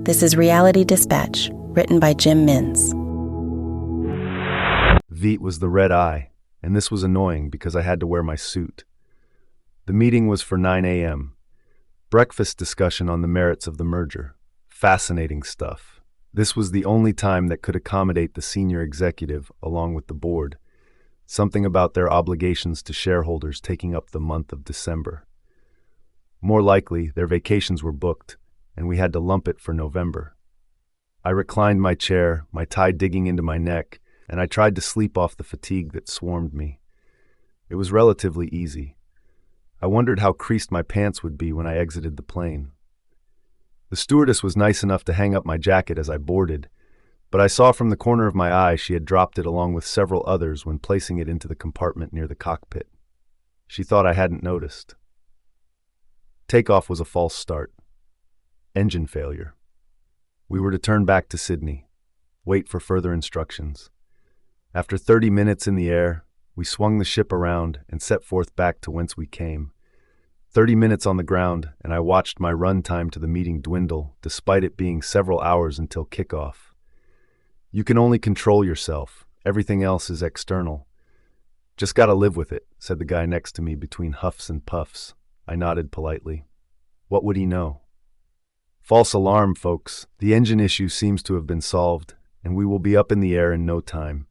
This is Reality Dispatch, written by Jim Mintz. Veet was the red eye, and this was annoying because I had to wear my suit. The meeting was for 9 a.m. Breakfast discussion on the merits of the merger. Fascinating stuff. This was the only time that could accommodate the senior executive along with the board. Something about their obligations to shareholders taking up the month of December. More likely, their vacations were booked, and we had to lump it for November. I reclined my chair, my tie digging into my neck, and I tried to sleep off the fatigue that swarmed me. It was relatively easy. I wondered how creased my pants would be when I exited the plane. The stewardess was nice enough to hang up my jacket as I boarded, but I saw from the corner of my eye she had dropped it along with several others when placing it into the compartment near the cockpit. She thought I hadn't noticed. Takeoff was a false start. Engine failure. We were to turn back to Sydney, wait for further instructions. After 30 minutes in the air, we swung the ship around and set forth back to whence we came. 30 minutes on the ground, and I watched my run time to the meeting dwindle, despite it being several hours until kickoff. You can only control yourself. Everything else is external. Just gotta live with it, said the guy next to me between huffs and puffs. I nodded politely. What would he know? False alarm, folks. The engine issue seems to have been solved, and we will be up in the air in no time.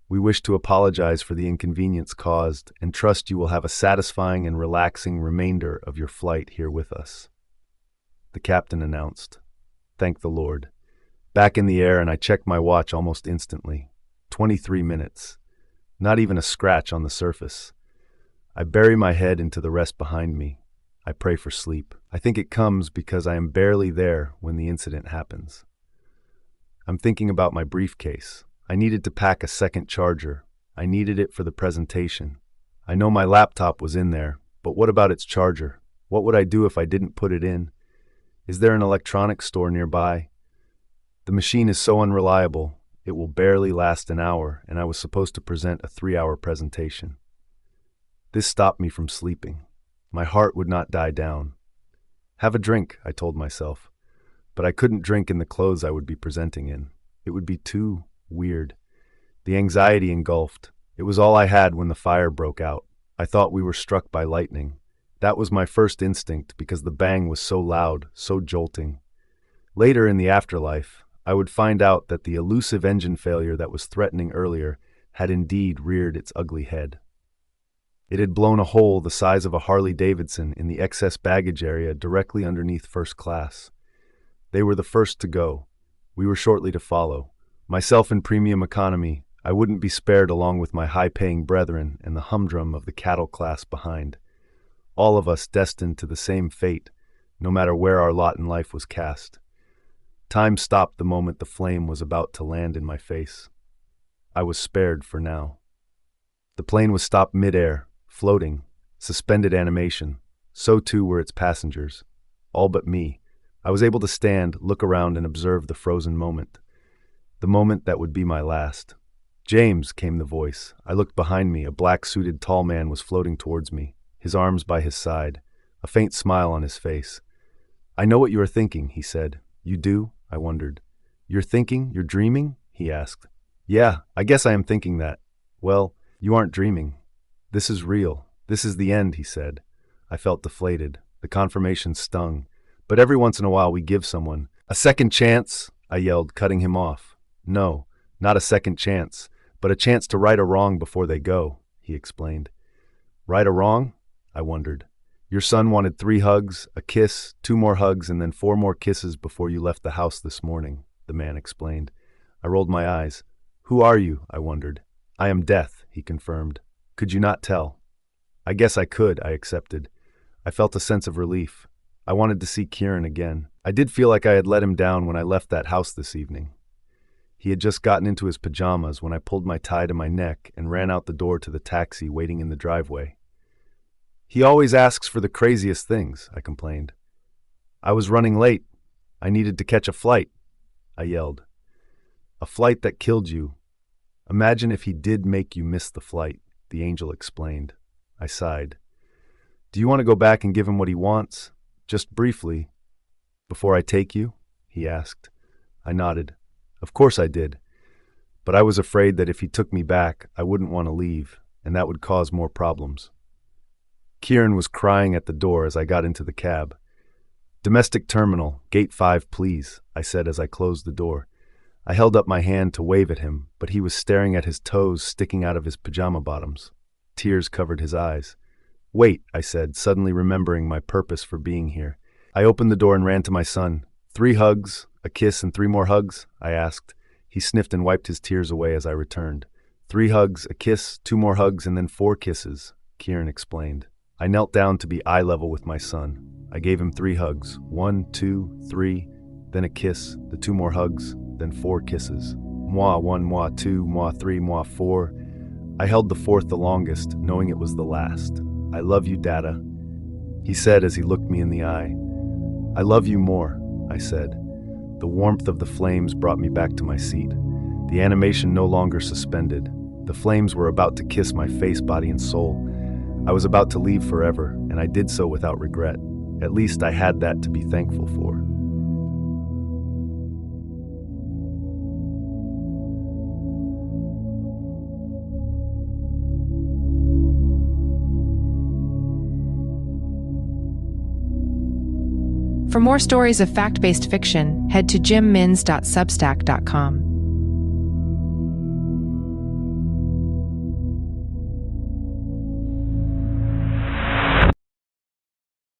We wish to apologize for the inconvenience caused and trust you will have a satisfying and relaxing remainder of your flight here with us. The captain announced. Thank the Lord. Back in the air, and I checked my watch almost instantly. 23 minutes. Not even a scratch on the surface. I bury my head into the rest behind me. I pray for sleep. I think it comes because I am barely there when the incident happens. I'm thinking about my briefcase. I needed to pack a second charger. I needed it for the presentation. I know my laptop was in there, but what about its charger? What would I do if I didn't put it in? Is there an electronics store nearby? The machine is so unreliable, it will barely last an hour, and I was supposed to present a 3-hour presentation. This stopped me from sleeping. My heart would not die down. Have a drink, I told myself, but I couldn't drink in the clothes I would be presenting in. It would be too weird. The anxiety engulfed. It was all I had when the fire broke out. I thought we were struck by lightning. That was my first instinct because the bang was so loud, so jolting. Later in the afterlife, I would find out that the elusive engine failure that was threatening earlier had indeed reared its ugly head. It had blown a hole the size of a Harley-Davidson in the excess baggage area directly underneath first class. They were the first to go. We were shortly to follow. Myself in premium economy, I wouldn't be spared along with my high-paying brethren and the humdrum of the cattle class behind. All of us destined to the same fate, no matter where our lot in life was cast. Time stopped the moment the flame was about to land in my face. I was spared for now. The plane was stopped mid-air, floating, suspended animation. So too were its passengers. All but me. I was able to stand, look around, and observe the frozen moment. The moment that would be my last. James, came the voice. I looked behind me. A black-suited tall man was floating towards me, his arms by his side, a faint smile on his face. I know what you are thinking, he said. You do? I wondered. You're thinking? You're dreaming? He asked. Yeah, I guess I am thinking that. Well, you aren't dreaming. This is real. This is the end, he said. I felt deflated. The confirmation stung. But every once in a while we give someone a second chance, I yelled, cutting him off. No, not a second chance, but a chance to right a wrong before they go, he explained. Right a wrong? I wondered. Your son wanted 3 hugs, a kiss, 2 more hugs, and then 4 more kisses before you left the house this morning, the man explained. I rolled my eyes. Who are you? I wondered. I am Death, he confirmed. Could you not tell? I guess I could, I accepted. I felt a sense of relief. I wanted to see Kieran again. I did feel like I had let him down when I left that house this evening. He had just gotten into his pajamas when I pulled my tie to my neck and ran out the door to the taxi waiting in the driveway. He always asks for the craziest things, I complained. I was running late. I needed to catch a flight, I yelled. A flight that killed you. Imagine if he did make you miss the flight, the angel explained. I sighed. Do you want to go back and give him what he wants? Just briefly. Before I take you? he asked. I nodded. Of course I did. But I was afraid that if he took me back, I wouldn't want to leave, and that would cause more problems. Kieran was crying at the door as I got into the cab. Domestic terminal, gate 5, please, I said as I closed the door. I held up my hand to wave at him, but he was staring at his toes sticking out of his pajama bottoms. Tears covered his eyes. Wait, I said, suddenly remembering my purpose for being here. I opened the door and ran to my son. 3 hugs, a kiss, and 3 more hugs? I asked. He sniffed and wiped his tears away as I returned. 3 hugs, a kiss, 2 more hugs, and then 4 kisses, Kieran explained. I knelt down to be eye level with my son. I gave him 3 hugs, 1, 2, 3, then a kiss, the 2 more hugs, then 4 kisses. Moi 1, moi 2, moi 3, moi 4. I held the 4th the longest, knowing it was the last. I love you, Dada, he said as he looked me in the eye. I love you more, I said. The warmth of the flames brought me back to my seat. The animation no longer suspended. The flames were about to kiss my face, body, and soul. I was about to leave forever, and I did so without regret. At least I had that to be thankful for. For more stories of fact-based fiction, head to jimmins.substack.com.